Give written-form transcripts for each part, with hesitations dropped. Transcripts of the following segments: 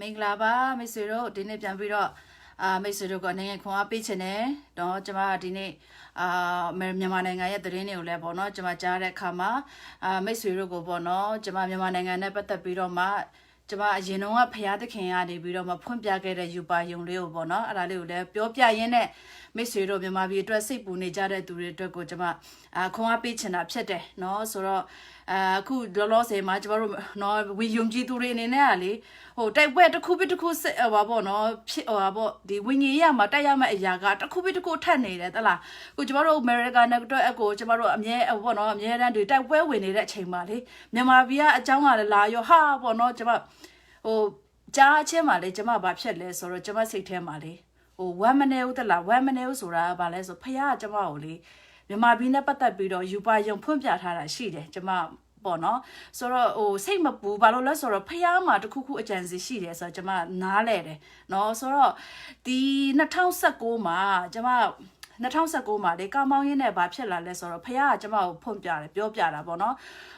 မင်္ဂလာပါမိတ်ဆွေတို့ဒီနေ့ပြန်ပြီးတော့မိတ်ဆွေတို့ကနိုင်ငံခွန်အားပေးချင်တယ်တော့ကျွန်မဒီနေ့မြန်မာနိုင်ငံရဲ့သတင်းတွေကိုလည်းပေါ့နော်ကျွန်မကြားတဲ့အခါမှာမိတ်ဆွေတို့ကိုပေါ့နော်ကျွန်မမြန်မာနိုင်ငံနဲ့ပတ်သက်ပြီးတော့မှကျွန်မအရင်တော့ဖရာသခင်ကနေပြီးတော့မှဖွင့်ပြခဲ့တဲ့ယူပါယုံလေးကိုပေါ့နော်အဲ့ဒါလေးကိုလည်းပြောပြရင်းနဲ့မိတ်ဆွေတို့မြန်မာပြည်အတွက်စိတ်ပူနေကြတဲ့သူတွေအတွက်ကိုကျွန်မခွန်အားပေးချင်တာဖြစ်တယ်နော်ဆိုတော့အခုလောလောဆယ်မှာကျွန်တော်တို့နော်ဝီယုံကြည်သူတွေအနေနဲ့ကလေဟိုတိုက်ပွဲတစ်ခုပြီးတစ်ခုစစ်ဟောပေါ့နော်ဖြစ်ဟောပေါ့ဒီဝီငီရမှာတိုက်ရမယ့်အရာကတစ်ခုပြီးတစ်ခုထက်နေတယ်တလားအခုကျွန်တော်တို့ America နဲ့တော့အကိုကျွန်တော်တို့အမြဲပေါ့နော်အမြဲတမ်းဒီတိုက်ပွဲဝင်နေတဲ့အချိန်မှာလေမြန်မာပြည်ကအကြောင်းကလည်းလာရောဟာပေါ့နော်ကျွန်မဟိုကြားချင်းမှာလေကျွန်မဘာဖြစ်လဲဆိုတော့ကျွန်မစိတ်ထဲမှာလေဟို1 minute ဦးတလား1 minute ဦးဆိုတာကဘာလဲဆိုဖះကကျွန်မကိုလေမြန်မာပြည်နဲ့ပတ်သက်ပြီးတော့ယူပါယုံဖွင့်ပြထားတာရှိတယ်ကျွန်မပေါ့နော်ဆိုတော့ဟိုစိတ်မပူဘာလို့လဲဆိုတော့ဖះမှာတခုခုအကြံစီရှိတယ်ဆိုတော့ကျွန်မနားလဲတယ်နော်ဆိုတော့ဒီ2019မှာကျွန်မ2019မှာလေကာမောင်းရင်းနဲ့ဘာဖြစ်လာလဲဆိုတော့ဖះကကျွန်မကိုဖွင့်ပြတယ်ပြောပြတာပေါ့နော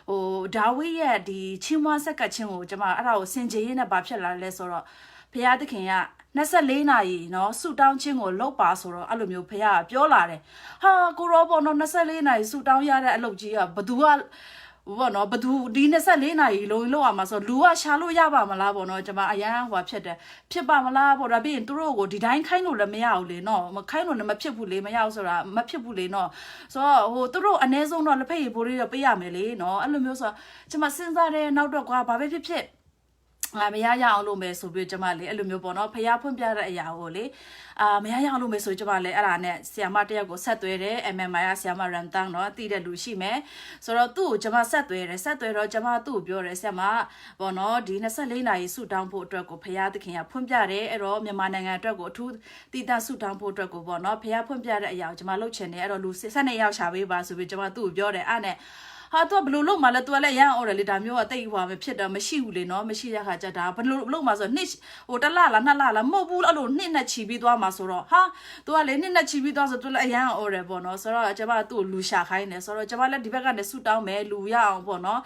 ်ဟိုဒါဝိရဲ့ဒီချင်းမွားဆက်ကချင်းကိုကျွန်မအဲ့ဒါကိုစင်ကြေးရင်းနဲ့ဘာဖြစ်လာလဲဆိုတော့ဖះသခင်က24နာရီเนาะဆူတောင်းခြင်းကိုလုပ်ပါဆိုတော့အဲ့လိုမျိုးဖះကပြောလာတယ်ဟာကိုရောပေါ့နော်24နာရီဆူတောင်းရတဲ့အလုပ်ကြီးကဘသူကဘောနော်ဘသူဒီ24နာရီလုံးလောက်အောင်မှာဆိုလူကရှာလို့ရပါမလားပေါ့နော်ကျွန်မအရန်ဟွာဖြစ်တယ်ဖြစ်ပါမလားပေါ့ဒါပြီးရင်သူတို့ကိုဒီတိုင်းခိုင်းလို့လည်းမရဘူးလေနော်မခိုင်းလို့လည်းမဖြစ်ဘူးလေမရဘူးဆိုတာမဖြစ်ဘူးလေနော်ဆိုတော့ဟိုသူတို့အ ਨੇ ဆုံးတော့လက်ဖက်ရည်ပိုးလေးတော့ပေးရမယ်လေနော်အဲ့လိုမျိုးဆိုတော့ကျွန်မစဉ်းစားတယ်နောက်တော့ကွာဘာပဲဖြစ်မရရအောင်လုပ်မယ်ဆိုပြီးကျွန်မလေအဲ့လိုမျိုးပေါ့နော်ဖះဖွင့်ပြတဲ့အရာကိုလေမရရအောင်လုပ်မယ်ဆိုကျွန်မလေအဲ့ဒါနဲ့ဆီယမတယောက်ကိုဆက်သွဲတယ် MMI ဆီယမရန်တန်းเนาะတည်တဲ့လူရှိမယ်ဆိုတော့သူ့ကိုကျွန်မဆက်သွဲတော့ကျွန်မသူ့ကိုပြောတယ်ဆီယမပေါ့နော်ဒီ24နာရီဆူတောင်းဖို့အတွက်ကိုဖះသခင်ကဖွင့်ပြတယ်အဲ့တော့မြန်မာနိုင်ငံအတွက်ကိုအထူးတည်တဆူတောင်းဖို့အတွက်ကိုပေါ့နော်ဖះဖွင့်ပြတဲ့အရာကိုကျွန်မလုပ်ချင်တယ်အဲ့တော့လူ12ယောက်ရှာပေးပါဆိုပြီးကျွန်မသူ့ကိုပြောတယ်အဲ့နဲ့ဟာတော့ဘလို့လုံးမလဲ तू လည်းရမ်းအော်တယ်လေဒါမျိုးကတိတ်ဟွာမဖြစ်တော့မရှိဘူးလေနော်မရှိတဲ့ခါကျဒါဘလို့လုံးမှာဆိုနှစ်ဟိုတစ်လလားနှစ်လလားမဟုတ်ဘူးအဲ့လိုနှစ်နဲ့ချီပြီးသွားမှာဆိုတော့ဟာ तू ကလေနှစ်နဲ့ချီပြီးသွားဆို तू လည်းအရမ်းအော်တယ်ပေါ့နော်ဆိုတော့ကျွန်မသူ့လူရှာခိုင်းတယ်ဆိုတော့ကျွန်မလည်းဒီဘက်ကနေဆူတောင်းမယ်လူရအောင်ပေါ့နော်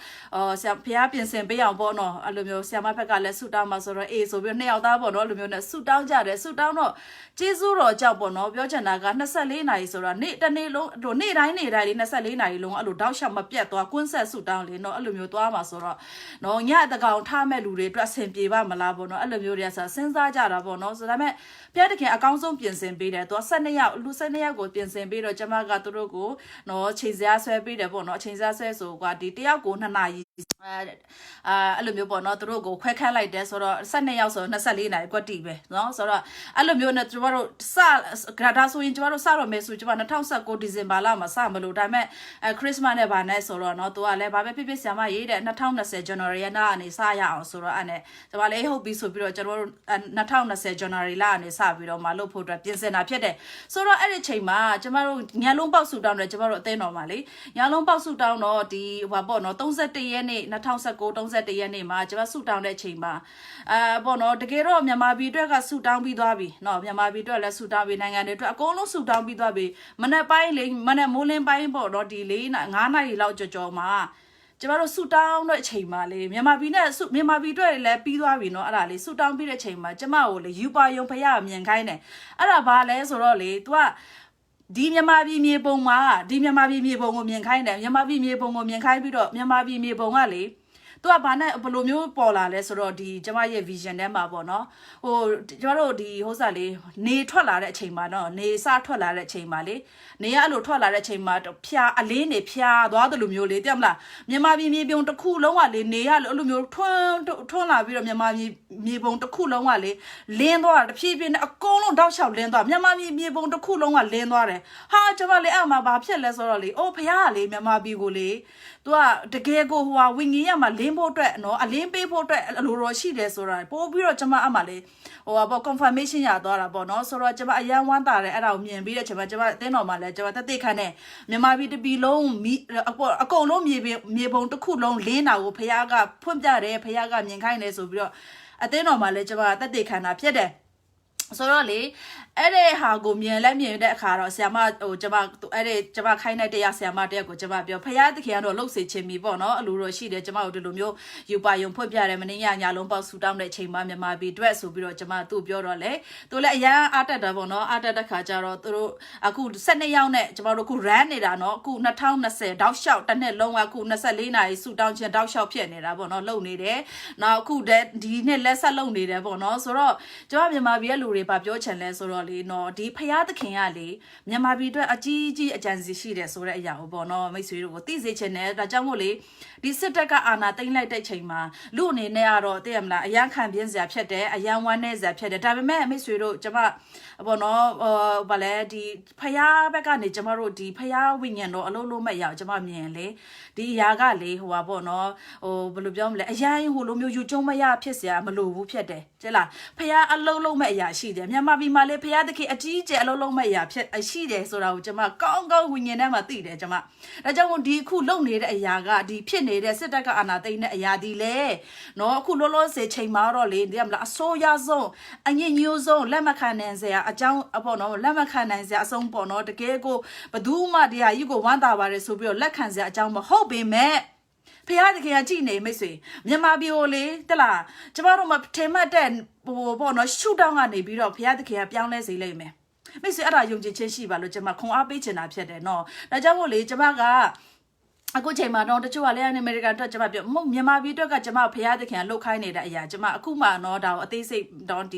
ဆရာဖះပြင်ဆင်ပေးအောင်ပေါ့နော်အဲ့လိုမျိုးဆရာမဘက်ကလည်းဆူတောင်းမှာဆိုတော့အေးဆိုပြီးနှစ်ယောက်သားပေါ့နော်အဲ့လိုမျိုးနဲ့ဆူတောင်းကြတယ်ဆူတောင်းတော့ကျေးဇူးတော်ကြောက်ပေါ့နော်ပြောချင်တာက24နာရီဆိုတော့နေ့တစ်နေ့လုံးဟိုနေ့တိုင်းလေး24နာရီလုံးအဲ့လိုတောက်လျှောက်မပြတ်သွားကွန်းဆက်ဆူတောင်းလေနော်အဲ့လိုမျိုးသွားမှာဆိုတော့နော်ညတကောင်ထားမဲ့လူတွေအတွက်အဆင်ပြေပါမလားပေါ့နော်အဲ့လိုမျိုးတွေကစဉ်းစားကြတာပေါ့နော်ဆိုဒါပေမဲ့ဖះတခင်အကောင်းဆုံးပြင်ဆင်ပေးတယ်သူက12ယောက်လူ12ယောက်ကိုပြင်ဆင်ပေးတော့ကျမကသူတို့ကိုနော်ချိန်စရာဆွဲပေးတယ်ပေါ့နော်ချိန်စရာဆွဲဆိုကွာဒီတယောက်ကို2နာရီအဲ့လိုမျိုးပေါ့နော်သူတို့ကိုခွဲခန့်လိုက်တယ်ဆိုတော့12ယောက်ဆို24နာရီကွက်တီပဲနော်ဆိုတော့အဲ့လိုမျိုးနဲ့ကျမတို့စဂရဒါဆိုရင်ကျမတို့စတော့မယ်ဆိုကျမ2019ဒီဇင်ဘာလမှာစမလို့ဒါပေမဲ့ခရစ်စမတ်နဲ့ဗာနဲ့ဆိုတော့နော်သူကလည်းဘာပဲဖြစ်ဆရာမရေးတဲ့2020 January နာကနေစရအောင်ဆိုတော့အဲ့နဲ့ကျမလည်းဟုတ်ပြီဆိုပြီးတော့ကျမတို့2020 January လကနေစပြီးတော့မလုပ်ဖို့အတွက်ပြင်ဆင်တာဖြစ်တယ်ဆိုတော့အဲ့ဒီချိန်မှာကျမတို့ညလုံးပေါက်ဆူတောင်းတယ်ကျမတို့အသိတော်မှာလေညလုံးပေါက်ဆူတောင်းတော့ဒီဟိုပေါ့နော်31ရက်နေ့2019 31ရက်နေ့မှာကျမဆူတောင်းတဲ့အချိန်မှာပေါ့နော်တကယ်တော့မြန်မာပြည်အတွက်ကဆူတောင်းပြီးသွားပြီနော်မြန်မာပြည်အတွက်လည်းဆူတောင်းပြီးနိုင်ငံတွေအတွက်အကုန်လုံးဆူတောင်းပြီးသွားပြီမနေ့ပိုင်းလေမနေ့မိုးလင်းပိုင်းပေါ့နော်ဒီ9နာရီလောက်ကြော်မှာကျမတို့ဆူတောင်းတဲ့အချိန်မှာလေမြန်မာပြည်အတွက်လည်းပြီးသွားပြီเนาะအဲ့ဒါလေးဆူတောင်းပြီးတဲ့အချိန်မှာကျမကိုလေယူပါယုံဖရမြင်ခိုင်းတယ်အဲ့ဒါဘာလဲဆိုတော့လေ तू ကဒီမြန်မာပြည်မြေပုံမှာဒီမြန်မာပြည်မြေပုံကိုမြင်ခိုင်းတယ်မြန်မာပြည်မြေပုံကိုမြင်ခိုင်းပြီးတော့မြန်မာပြည်မြေပုံကလေသူကဘာနဲ့ဘယ်လိုမျိုးပေါ်လာလဲဆိုတော့ဒီကျမရဲ့ vision ထဲမှာပေါ့နော်ဟိုကျမတို့ဒီဟိုစားလေးနေထွက်လာတဲ့အချိန်မှာနော်နေစထွက်လာတဲ့အချိန်မှာလေနေကအဲ့လိုထွက်လာတဲ့အချိန်မှာဖျားအလင်းနေဖျားသွားတယ်လို့မျိုးလေသိမလားမြန်မာပြည်မြေပုံတစ်ခုလုံးကလေနေကအဲ့လိုမျိုးထွန်းလာပြီးတော့မြန်မာပြည်မြေပုံတစ်ခုလုံးကလေလင်းသွားတာတဖြည်းဖြည်းနဲ့အကုန်လုံးတောက်လျှောက်လင်းသွားမြန်မာပြည်မြေပုံတစ်ခုလုံးကလင်းသွားတယ်ဟာကျမလေအဲ့မှာဘာဖြစ်လဲဆိုတော့လေအိုးဖျားကလေမြန်မာပြည်ကိုလေသူကတကယ်ကိုဟိုဝင်းကြီးရမှာလင်းဖို့အတွက်နော်အလင်းပေးဖို့အတွက်အလိုတော်ရှိတယ်ဆိုတာပို့ပြီးတော့ကျမအမှလေဟိုပေါ့ confirmation ရသွားတာပေါ့နော်ဆိုတော့ကျမအရန်ဝမ်းတာတယ်အဲ့ဒါကိုမြင်ပြီးတဲ့ချိန်မှာကျမအတင်းတော်မှာလဲကျမတက်ခန့်နဲ့မြန်မာပြည်တပီလုံးအကုန်လုံးမြေပုံတစ်ခုလုံးလင်းတာကိုဖះကဖွင့်ပြတယ်ဖះကမြင်ခိုင်းတယ်ဆိုပြီးတော့အတင်းတော်မှာလဲကျမတက်ခန့်တာဖြစ်တယ် ဆိုတော့လေအဲ့ဒီဟာကိုမြင်တဲ့အခါတော့ဆရာမဟိုကျမအဲ့ဒီကျမခိုင်းတဲ့တရားဆရာမတယောက်ကိုကျမပြောဖယားသခင်ကတော့လှုပ်စေခြင်းပြီပေါ့နော်အလိုတော့ရှိတယ်ကျမတို့ဒီလိုမျိုးယူပါယုံဖွင့်ပြတယ်မင်းညလုံးပေါက်ဆူတောင်းတဲ့ချိန်မှာမြန်မာပြည်အတွက်ဆိုပြီးတော့ကျမသူ့ပြောတော့လေသူလည်းအရန်အားတက်တာပေါ့နော်အားတက်တဲ့ခါကျတော့သူတို့အခု12ယောက်နဲ့ကျမတို့အခု run နေတာနော်အခု2020တောက်လျှောက်တစ်နှစ်လုံးအခု24နာရီဆူတောင်းခြင်းတောက်လျှောက်ဖြစ်နေတာပေါ့နော်လုံနေတယ်နောက်အခုဒီနှစ်လက်ဆက်လုံနေတယ်ပေါ့နော်ဆိုတော့ကျမမြန်မာပြည်ရဲ့လူတွေပါပြောချင်လဲဆိုတော့လေနော်ဒီဖယားသခင်ကလေမြန်မာပြည်အတွက်အကြီးကြီးအကြံစီရှိတယ်ဆိုတဲ့အရာကိုပေါ့နော်မိတ်ဆွေတို့ကိုသိစေချင်တယ်ဒါကြောင့်မို့လေဒီစစ်တပ်ကအာဏာသိမ်းလိုက်တဲ့ချိန်မှာလူအနေနဲ့ကတော့သိရမလားအရန်ခံပြင်းစရာဖြစ်တယ်အရန်ဝမ်းနေစရာဖြစ်တယ်ဒါပေမဲ့မိတ်ဆွေတို့ကျမပေါ့နော်ဘာလဲဒီဖယားဘက်ကနေကျမတို့ဒီဖယားဝိညာဉ်တော်အလုံးလုံးမဲ့ရအောင်ကျမမြင်လေဒီအရာကလေဟိုပါပေါ့နော်ဘယ်လိုပြောမလဲအရန်ဟိုလိုမျိုးယူကျုံမရဖြစ်စရာမလိုဘူးဖြစ်တယ်ကျလားဖယားအလုံးလုံးမဲ့အရာရှိတယ်မြန်မာပြည်မှာလေဖယားသခင်အကြီးကျယ်အလုံးလုံးမဲ့အရာဖြစ်ရှိတယ်ဆိုတာကိုကျမကောင်းကောင်းဝိညာဉ်ထဲမှာသိတယ်ကျမဒါကြောင့်မို့ဒီအခုလုံနေတဲ့အရာကဒီဖြစ်နေတဲ့စစ်တပ်ကအာဏာသိမ်းတဲ့အရာဒီလေနော်အခုလောလောဆယ်ချိန်မှာတော့လေသိရမလားအစိုးရဆုံးအညစ်ညူးဆုံးလက်မခံနိုင်စရာအကြောင်းပေါ့နော်လက်မခံနိုင်စရာအဆုံးပေါ့နော်တကယ်ကိုဘသူမှတရားကြီးကိုဝမ်းသာပါတယ်ဆိုပြီးတော့လက်ခံစရာအကြောင်းမဟုတ်ပေမဲ့ဖယားတကယ်ကြည့်နေမိတ်ဆွေမြန်မာပြည်ကိုလေတလားကျမတို့မထင်မှတ်တဲ့ဟိုပေါ့နော်ရှုထောင့်ကနေပြီးတော့ဖယားတကယ်ပြောင်းလဲစေလိမ့်မယ်မိတ်ဆွေအဲ့ဒါယုံကြည်ခြင်းရှိပါလို့ကျမခွန်အားပေးချင်တာဖြစ်တယ်နော်ဒါကြောင့်မို့လေကျမကအခုချိန်မှာတော့တချို့ကလည်းအမေရိကန်အတွက်ကျမပြောမဟုတ်မြန်မာပြည်အတွက်ကကျမဖယားသခင်လှုပ်ခိုင်းနေတဲ့အရာကျမအခုမှတော့ဒါကိုအသေးစိတ်တော့ဒီ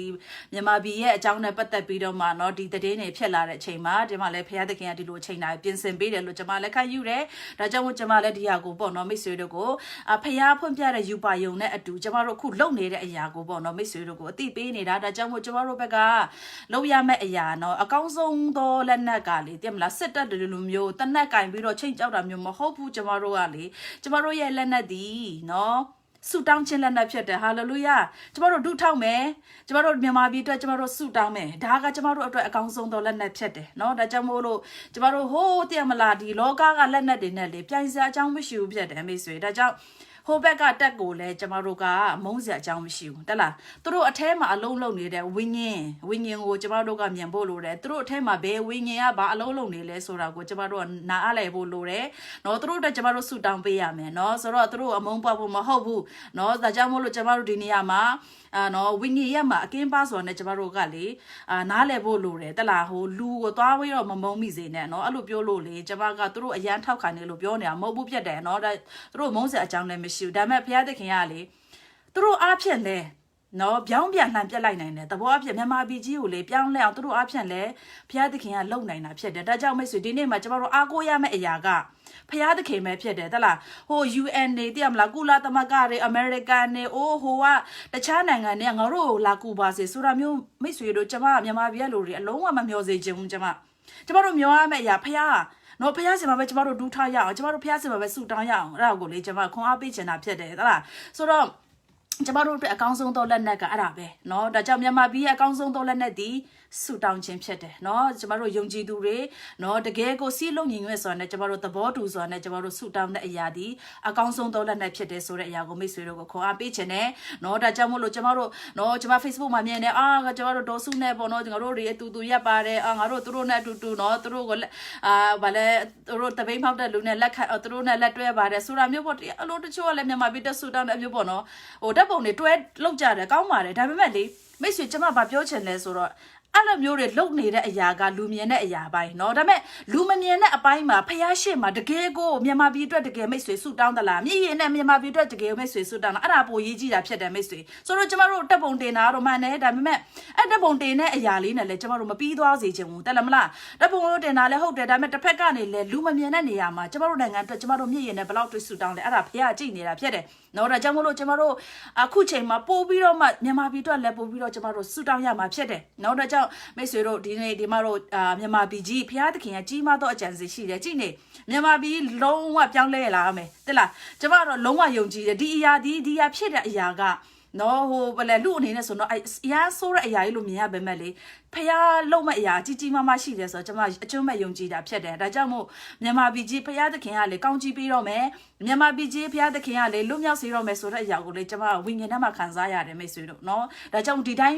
မြန်မာပြည်ရဲ့အကြောင်းနဲ့ပတ်သက်ပြီးတော့မှတော့ဒီသတင်းတွေဖြစ်လာတဲ့အချိန်မှာကျမလည်းဖယားသခင်ကဒီလိုအချိန်တိုင်းပြင်ဆင်ပေးတယ်လို့ကျမလည်းခံယူတယ်ဒါကြောင့်မို့ကျမလည်းဒီဟာကိုပေါ့နော်မိတ်ဆွေတို့ကိုဖယားဖွင့်ပြတဲ့ယူပါယုံနဲ့အတူကျမတို့အခုလုပ်နေတဲ့အရာကိုပေါ့နော်မိတ်ဆွေတို့ကိုအသိပေးနေတာဒါကြောင့်မို့ကျမတို့ဘက်ကလုပ်ရမယ့်အရာနော်အကောင်းဆုံးသောလက်နက်ကလေသိမလားစစ်တပ်တွေလိုမျိုးတနက်ကင်ပြီးတော့ချိန်ကြောက်တာမျိုးမဟုတ်ဘူးကျမတို့ကလေကျမတို့ရဲ့လက်နက်ဒီနော်ဆူတောင်းခြင်းလက်နက်ဖြစ်တယ်ဟာလေလုယာကျမတို့ဒုထောက်မယ်ကျမတို့မြန်မာပြည်အတွက်ကျမတို့ဆူတောင်းမယ်ဒါကကျမတို့အတွက်အကောင်းဆုံးသောလက်နက်ဖြစ်တယ်နော်ဒါကြောင့်မို့လို့ကျမတို့ဟိုးတည်မလားဒီလောကကလက်နက်တွေနဲ့လေပြိုင်စရာအကြောင်းမရှိဘူးဖြစ်တယ်မိတ်ဆွေဒါကြောင့်ဟိုဘက်ကတက်ကိုလည်းကျမတို့ကမုန်းစရာအကြောင်းမရှိဘူးတက်လားသူတို့အထဲမှာအလုံးလုံးနေတဲ့ဝိညာဉ်ကိုကျမတို့ကမြင်ဖို့လိုတယ်သူတို့အထဲမှာဘယ်ဝိညာဉ်ကဘာအလုံးလုံးနေလဲဆိုတာကိုကျမတို့ကနားအားလည်ဖို့လိုတယ်နော်သူတို့အတွက်ကျမတို့ဆူတောင်းပေးရမယ်နော်ဆိုတော့သူတို့အမုန်းပွားဖို့မဟုတ်ဘူးနော်ဒါကြောင့်မို့လို့ကျမတို့ဒီနေရာမှာနော်ဝိညာဉ်ရဲ့မှာအကင်းပါဆိုတာနဲ့ကျမတို့ကလေနားလည်ဖို့လိုတယ်တက်လားဟိုလူကိုသွားပြီးတော့မမုန်းမိစေနဲ့နော်အဲ့လိုပြောလို့လေကျမကသူတို့အရန်ထောက်ခံနေလို့ပြောနေတာမဟုတ်ဘူးဖြစ်တယ်နော်ဒါသူတို့မုန်းစရာအကြောင်းလည်းမရှိဘူးဒါပေမဲ့ဘုရားသခင်ကလေသူတို့အားဖြင့်လဲနော်ပြောင်းပြန်လှန်ပြက်လိုက်နိုင်တယ်သဘောအဖြစ်မြန်မာပြည်ကြီးကိုလေပြောင်းလဲအောင်သူတို့အားဖြင့်လဲဘုရားသခင်ကလုံနိုင်တာဖြစ်တယ်ဒါကြောင့်မိတ်ဆွေဒီနေ့မှာကျမတို့အားကိုးရမယ့်အရာကဖယားသခင်ပဲဖြစ်တယ်တလားဟို UN နေတည်မလားကုလသမဂ္ဂတွေအမေရိကန်နေဟိုကတခြားနိုင်ငံတွေငါတို့လာကူပါစေဆိုတာမျိုးမိတ်ဆွေတို့ကျမမြန်မာပြည်လူတွေအလုံးဝမမျှော်စေချင်ဘူးကျမတို့မျှော်ရမယ့်အရာဖယားနော်ဖယားစင်မှာပဲကျမတို့ဒူးထားရအောင်ကျမတို့ဖယားစင်မှာပဲဆူတောင်းရအောင်အဲ့ဒါကိုလေကျမခွန်အားပေးချင်တာဖြစ်တယ်တလားဆိုတော့ကျမတို့အတွက်အကောင်းဆုံးသောလက်နက်ကအဲ့ဒါပဲเนาะဒါကြောင့်မြန်မာပြည်ရဲ့အကောင်းဆုံးသောလက်နက်ဒီဆူတောင်းခြင်းဖြစ်တယ်เนาะကျမတို့ယုံကြည်သူတွေเนาะတကယ်ကိုစီးလုံးညီညွတ်ဆိုတာနဲ့ကျမတို့သဘောတူဆိုတာနဲ့ကျမတို့ဆူတောင်းတဲ့အရာဒီအကောင်းဆုံးသောလက်နက်ဖြစ်တယ်ဆိုတဲ့အရာကိုမိတ်ဆွေတို့ကိုခေါ်အားပေးခြင်းနဲ့เนาะဒါကြောင့်မို့လို့ကျမတို့เนาะကျမ Facebook မှာမြင်နေကျမတို့ဒေါ်စုနဲ့ပေါ့เนาะငါတို့တွေအတူတူရပ်ပါတယ်ငါတို့သူတို့နဲ့အတူတူเนาะသူတို့ကိုဗာလဲသူတို့တပိန်းဖောက်တဲ့လူနဲ့လက်ခတ်သူတို့နဲ့လက်တွဲပါတယ်ဆိုတာမျိုးပေါ့အလိုတချို့ကလည်းမြန်မာပြည်တက်ဆူတောင်းတဲ့အမျိုးပေါ့เนาะဟိုဓာတ်ပုံတွေတွဲလောက်ကြတယ်ကောင်းပါတယ်ဒါပေမဲ့လေမိတ်ဆွေကျမဗာပြောချင်လဲဆိုတော့အဲ့လိုမျိုးတွေလုံနေတဲ့အရာကလူမြင်တဲ့အရာပိုင်းเนาะဒါပေမဲ့လူမမြင်တဲ့အပိုင်းမှာဖယားရှိမှာတကယ်ကိုမြန်မာပြည်အတွက်တကယ်မိတ်ဆွေဆူတောင်းသလားမြည်ရင်နဲ့မြန်မာပြည်အတွက်တကယ်မိတ်ဆွေဆူတောင်းတာအဲ့ဒါပိုရေးကြည့်တာဖြစ်တယ်မိတ်ဆွေဆိုတော့ကျမတို့တက်ပုံတင်တာတော့မှန်တယ်ဒါပေမဲ့အဲ့တက်ပုံတင်တဲ့အရာလေးနဲ့လည်းကျမတို့မပြီးသွားစေချင်ဘူးတက်လားမလားတက်ပုံတင်တာလည်းဟုတ်တယ်ဒါပေမဲ့တစ်ဖက်ကနေလည်းလူမမြင်တဲ့နေရာမှာကျမတို့နိုင်ငံအတွက်ကျမတို့မြည်ရင်နဲ့ဘယ်လောက်တွေ့ဆူတောင်းလဲအဲ့ဒါဖယားကြည့်နေတာဖြစ်တယ်နော်ဒါကြောင့်မို့လို့ကျမတို့အခုချိန်မှာပို့ပြီးတော့မှမြန်မာပြည်အတွက်လည်းပို့ပြီးတော့ကျမတို့ဆူတောင်းရမှာဖြစ်တယ်နော်ဒါကြောင့်မိတ်ဆွေတို့ဒီနေ့ဒီမှာတို့မြန်မာပြည်ကြီးဖျားသခင်ကကြီးမားသောအကြံစီရှိတယ်ကြည့်နေမြန်မာပြည်လုံးဝပြောင်းလဲလာမယ်တဲ့လားကျမတို့လုံးဝယုံကြည်တယ်ဒီအရာဖြစ်တဲ့အရာက နော်ဟိုဘယ်လဲလူအနေနဲ့ဆိုတော့အရာဆိုးတဲ့အရာကြီးလို့မြင်ရပေမဲ့လေဖះလုံးမဲ့အရာကြီးကြီးမားမားရှိတယ်ဆိုတော့ကျွန်မအကျွမ်းမဲ့ယုံကြည်တာဖြစ်တယ်ဒါကြောင့်မို့မြန်မာပြည်ကြီးဖះသခင်ကလေကောင်းကြီးပြီးတော့မယ်မြန်မာပြည်ကြီးဖះသခင်ကလေလွတ်မြောက်စေတော့မယ်ဆိုတဲ့အရာကိုလေကျွန်မဝိညာဉ်ထဲမှာခံစားရတယ်မိတ်ဆွေတို့နော်ဒါကြောင့်ဒီတိုင်း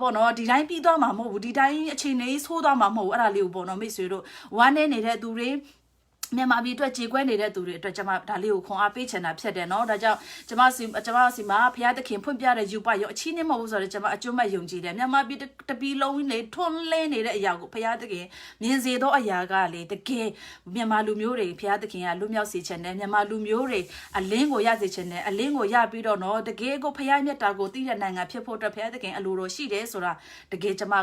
ပေါ့နော်ဒီတိုင်းပြီးသွားမှာမဟုတ်ဘူးဒီတိုင်းအခြေအနေဆိုးသွားမှာမဟုတ်ဘူးအဲ့ဒါလေးကိုပေါ့နော်မိတ်ဆွေတို့ဝမ်းနေနေတဲ့သူတွေမြန်မာပြည်အတွက်ကြေကွဲနေတဲ့သူတွေအတွက်ကျွန်မဒါလေးကိုခွန်အားပေးချင်တာဖြစ်တယ်เนาะဒါကြောင့်ကျွန်မစီမှာဖခင်သခင်ဖွင့်ပြတဲ့ယူပါရောအချင်းနဲ့မဟုတ်ဘူးဆိုတော့ကျွန်မအကျွမ်းမဲ့ယုံကြည်တယ်မြန်မာပြည်တပီလုံးလေထွန်းလင်းနေတဲ့အရာကိုဖခင်သခင်မြင်စေသောအရာကလေတကယ်မြန်မာလူမျိုးတွေဖခင်သခင်ကလွတ်မြောက်စေချင်တယ်မြန်မာလူမျိုးတွေအလင်းကိုရစေချင်တယ်အလင်းကိုရပြီးတော့เนาะတကယ်ကိုဖခင်မြတ်တာကိုသိတဲ့နိုင်ငံဖြစ်ဖို့အတွက်ဖခင်သခင်အလိုတော်ရှိတယ်ဆိုတာတကယ်ကျွန်မ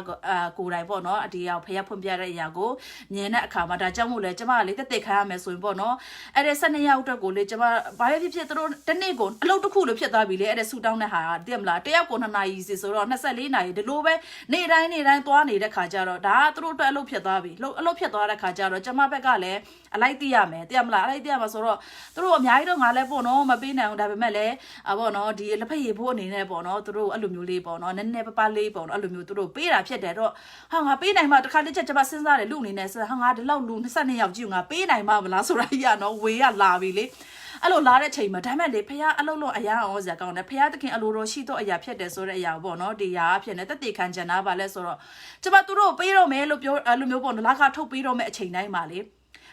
ကိုယ်တိုင်ပေါ့เนาะဒီအောင်ဖခင်ဖွင့်ပြတဲ့အရာကိုမြင်တဲ့အခါမှာဒါကြောင့်မို့လဲကျွန်မလေတက်ခါရမယ်ဆိုရင်ပေါ့နော်အဲ့ဒီ12ရက်အတွက်ကိုလေကျွန်မဘာပဲဖြစ်သူတို့တနေ့ကိုအလုပ်တစ်ခုလို့ဖြစ်သွားပြီလေအဲ့ဒီဆူတောင်းတဲ့ဟာတည်မလားတယောက်ကို2နာရီစီဆိုတော့24နာရီဒီလိုပဲနေ့တိုင်းသွားနေတဲ့ခါကျတော့ဒါသူတို့အတွက်အလုပ်ဖြစ်သွားပြီအလုပ်ဖြစ်သွားတဲ့ခါကျတော့ကျွန်မဘက်ကလည်းအလိုက်သိရမယ်တည်မလားအလိုက်သိရမှာဆိုတော့သူတို့အများကြီးတော့ငါလည်းပေါ့နော်မပေးနိုင်ဘူးဒါပေမဲ့လည်းပေါ့နော်ဒီလက်ဖက်ရည်ဖို့အနေနဲ့ပေါ့နော်သူတို့အဲ့လိုမျိုးလေးပေါ့နော်နည်းနည်းပလေးပေါ့နော်အဲ့လိုမျိုးသူတို့ပေးတာဖြစ်တယ်တော့ဟာငါပေးနိုင်မှာတစ်ခါတစ်ချက်ကျွန်မစဉ်းစားတယ်လူအနေနဲ့ဟာငါဒီလောက်လူ22ယောက်ကြည့်ငါပေးနိုင်မှာမလားဆိုတာကြီးကနော်ဝေးရလာပြီလေအဲ့လိုလာတဲ့ချိန်မှာဒါမဲ့လေဖះအလုံးလုံးအရာအောင်စရာကောင်းတယ်ဖះသခင်အလိုတော်ရှိတော့အရာဖြစ်တယ်ဆိုတဲ့အရာပေါ့နော်ဒီရာဖြစ်နေတက်တေခံချင်တာပါလဲဆိုတော့ကျွန်မသူတို့ပေးတော့မယ်လို့ပြောအဲ့လိုမျိုးပေါ့နော်လာခထုတ်ပေးတော့မယ်အချိန်တိုင်းမှာလေ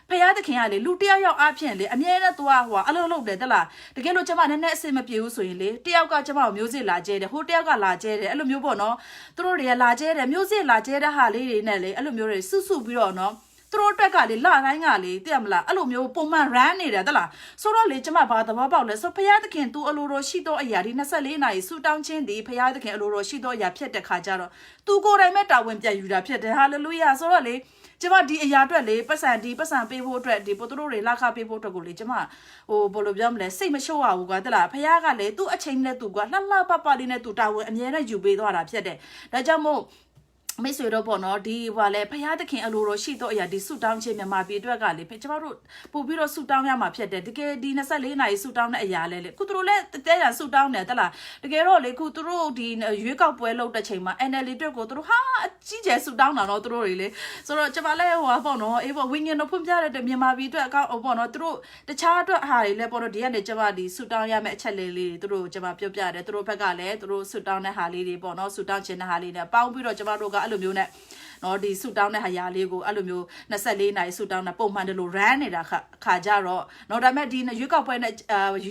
ဖះသခင်ကလေလူတယောက်ယောက်အားဖြင့်လေအမြဲတမ်းသူကဟိုအလုံးလုံးတယ်တလားတကယ်လို့ကျွန်မနည်းနည်းအဆင်မပြေဘူးဆိုရင်လေတယောက်ကကျွန်မကိုမျိုးစစ်လာကျဲတယ်ဟိုတယောက်ကလာကျဲတယ်အဲ့လိုမျိုးပေါ့နော်သူတို့တွေကလာကျဲတယ်မျိုးစစ်လာကျဲတဲ့ဟာလေးတွေနဲ့လေအဲ့လိုမျိုးတွေစုပြီးတော့နော်သူတို့တက်ကလေလာတိုင်းကလေသိရမလားအဲ့လိုမျိုးပုံမှန် run နေတယ်တလားဆိုတော့လေကျမဘာသဘောပေါက်လဲဆိုဖခင်သခင်သူအလိုတော်ရှိတော့အရာဒီ24နာရီဆူတောင်းခြင်းဒီဖခင်သခင်အလိုတော်ရှိတော့အရာဖြစ်တဲ့ခါကျတော့သူကိုယ်တိုင်မဲ့တာဝန်ပြန်ယူတာဖြစ်တယ်ဟာလေလုယာဆိုတော့လေကျမဒီအရာအတွက်လေပတ်စံပေးဖို့အတွက်ဒီပို့သူတို့တွေလာခပေးဖို့အတွက်ကိုလေကျမဟိုဘယ်လိုပြောမလဲစိတ်မလျှော့ရဘူးကွာတလားဖခင်ကလေသူ့အချိန်နဲ့သူကလှလှပလေးနဲ့သူတာဝန်အမြဲတမ်းယူပေးသွားတာဖြစ်တယ်ဒါကြောင့်မို့မိတ်ဆွေတို့ပေါ့နော်ဒီဟိုလေဖခင်သခင်အလိုတော်ရှိတော့အရာဒီဆူတောင်းခြင်းမြန်မာပြည်အတွက်ကလေကျမတို့ပို့ပြီးတော့ဆူတောင်းရမှာဖြစ်တယ်တကယ်ဒီ24နာရီဆူတောင်းတဲ့အရာလဲလေခုသူတို့လည်းတဲရဆူတောင်းတယ်တလားတကယ်တော့လေခုသူတို့ဒီရွေးကောက်ပွဲလုပ်တဲ့ချိန်မှာ NLD အတွက်ကိုသူတို့ဟာအကြီးကျယ်ဆူတောင်းတာတော့သူတို့တွေလေဆိုတော့ကျမလည်းဟိုပေါ့နော်အေးပေါ့ဝိညာဉ်တော်ဖွင့်ပြတဲ့မြန်မာပြည်အတွက်အကောင့်ပေါ့နော်သူတို့တခြားအတွက်ဟာတွေလည်းပေါ့နော်ဒီကနေကျမဒီဆူတောင်းရမယ့်အချက်လေးသူတို့ကျမပြောပြတယ်သူတို့ဘက်ကလည်းသူတို့ဆူတောင်းတဲ့ဟာလေးတွေပေါ့နော်ဆူတောင်းခြင်းတဲ့ဟာလေးနဲ့ပေါင်းပြီးတော့ကျမတို့ကအဲ့လိုမျိုးနဲ့နော်ဒီဆူတောင်းတဲ့ဟာရာလေးကိုအဲ့လိုမျိုး24နာရီဆူတောင်းတာပုံမှန်တလို့ run နေတာခါကြတော့နော်ဒါပေမဲ့ဒီရွေးကောက်ပွဲနဲ့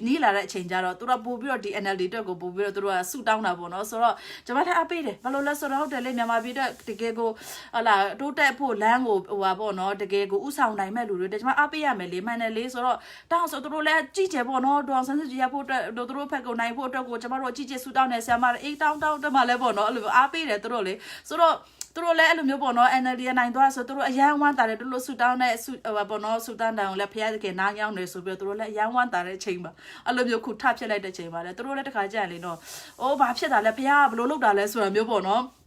နီးလာတဲ့အချိန်ကြတော့သူတို့ပို့ပြီးတော့ဒီ NLD အတွက်ကိုပို့ပြီးတော့သူတို့ကဆူတောင်းတာပေါ့နော်ဆိုတော့ကျွန်မလည်းအပေးတယ်ဘာလို့လဲဆိုတော့ဟုတ်တယ်လေမြန်မာပြည်အတွက်တကယ်ကိုဟလာတိုးတက်ဖို့လမ်းကိုဟိုပါပေါ့နော်တကယ်ကိုဥဆောင်နိုင်မဲ့လူတွေကျွန်မအပေးရမယ်လေမှန်တယ်လေဆိုတော့တောင်းဆိုသူတို့လည်းကြည့်ကြပေါ့နော်ဒေါအောင်ဆန်းစုကြည်ရဖို့အတွက်သူတို့ဖက်ကိုနိုင်ဖို့အတွက်ကိုကျွန်မတို့အကြည့်ကြဆူတောင်းနေဆရာမအေးတောင်းတမလည်းပေါ့နော်အဲ့လိုအပေးတယ်သူတို့လေဆိုတော့သူတို့လည်းအဲ့လိုမျိုးပေါ့နော် NLD နိုင်သွားဆိုသူတို့အရန်ဝမ်းတာတယ်သူတို့ဆူတောင်းတဲ့ပေါ့နော်ဆူတောင်းတောင်လည်းဖျားသခင်နားရောက်နေဆိုပြီးသူတို့လည်းအရန်ဝမ်းတာတဲ့ချိန်မှာအဲ့လိုမျိုးခုထဖြစ်လိုက်တဲ့ချိန်မှာလည်းသူတို့လည်းတခါကြံလေနော်အိုးဘာဖြစ်တာလဲဖျားကဘလို့လုပ်တာလဲဆိုတာမျိုးပေါ့နော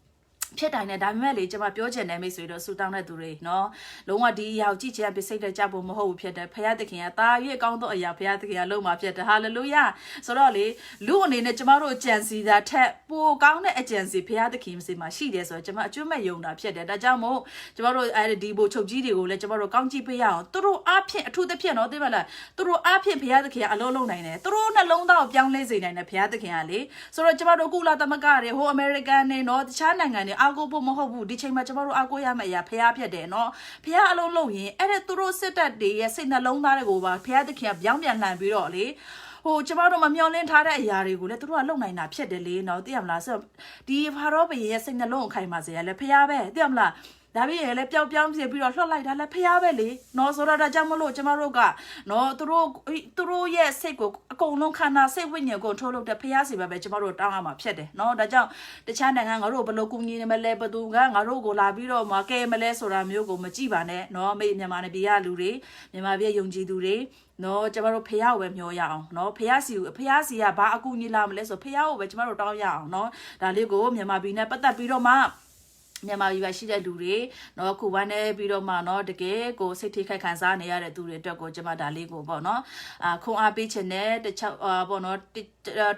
်ဖြစ်တိုင်းနဲ့ဒါပေမဲ့လေကျွန်မပြောချင်တယ်မိတ်ဆွေတို့ဆူတောင်းတဲ့သူတွေနော်လုံးဝဒီရောက်ကြည့်ချင်ပြစိတ်တဲ့ကြဖို့မဟုတ်ဘူးဖြစ်တယ်ဖခင်သခင်ကတာရွေးကောင်းသောအရာဖခင်သခင်ကလုံးမှာဖြစ်တယ်ဟာလေလုယာဆိုတော့လေလူအနေနဲ့ကျွန်မတို့ကြံစီတာထက်ပိုကောင်းတဲ့အကြံစီဖခင်သခင်စီမှာရှိတယ်ဆိုတော့ကျွန်မအကျွတ်မဲ့ယုံတာဖြစ်တယ်ဒါကြောင့်မို့ကျွန်မတို့အဲဒီဘိုချုပ်ကြီးတွေကိုလည်းကျွန်မတို့ကောင်းကြည့်ပေးရအောင်သူတို့အားဖြင့်အထူးသဖြင့်နော်သိပါလားသူတို့အားဖြင့်ဖခင်သခင်ကအလုံးလုံးနိုင်တယ်သူတို့နှလုံးသားကိုပြောင်းလဲစေနိုင်တယ်ဖခင်သခင်ကလေဆိုတော့ကျွန်မတို့ကုလသမဂ္ဂတွေဟိုအမေရိကန်တွေနော်တခြားနိုင်ငံတွေအားကိုးဖို့မဟုတ်ဘူးဒီချိန်မှာကျွန်တော်တို့အားကိုးရမယ့်အရာဖះဖြစ်တယ်နော်ဖះအလုံးလုံးရင်အဲ့ဒါသူတို့စစ်တပ်တွေရဲ့စိတ်နှလုံးသားတွေကိုပါဖះသခင်ကပြောင်းပြန်လှန်ပြီးတော့လေဟိုကျွန်တော်တို့မမျောလင်းထားတဲ့အရာတွေကိုလည်းသူတို့ကလုံနိုင်တာဖြစ်တယ်လေနော်သိရမလားဆိုဒီဖာရောဘရဲ့စိတ်နှလုံးကိုခိုင်ပါစေရလဲဖះပဲသိရမလားဒါပြီးရင်လည်းပျောက်ပြောင်းပြပြီးတော့လှော့လိုက်တာလည်းဖះပဲလေနော်ဆိုတော့ဒါကြောင့်မလို့ကျမတို့ကနော်သူတို့ရဲ့စိတ်ကိုအကုန်လုံးခန္ဓာစိတ်ဝိညာဉ်ကိုထိုးလို့တဲ့ဖះစီပဲကျမတို့တောင်းရမှာဖြစ်တယ်နော်ဒါကြောင့်တခြားနိုင်ငံငါတို့ဘယ်လိုကူညီနေမလဲဘသူကငါတို့ကိုလာပြီးတော့မကဲမလဲဆိုတာမျိုးကိုမကြည့်ပါနဲ့နော်မိမြန်မာနယ်ပြည်ကလူတွေမြန်မာပြည်ယုံကြည်သူတွေနော်ကျမတို့ဖះကိုပဲမျှော်ရအောင်နော်ဖះစီကဘာအကူညီလာမလဲဆိုဖះကိုပဲကျမတို့တောင်းရအောင်နော်ဒါလေးကိုမြန်မာပြည်နဲ့ပတ်သက်ပြီးတော့မှ မြန်မာပြည်ပါရှိတဲ့လူတွေเนาะခုဝမ်းနေပြီးတော့မှเนาะတကယ်ကိုစိတ်ထိခိုက်ခံစားနေရတဲ့သူတွေအတွက်ကိုကျွန်မဒါလေးကိုပေါ့เนาะခွန်အားပေးခြင်းနဲ့တခြားပေါ့เนาะ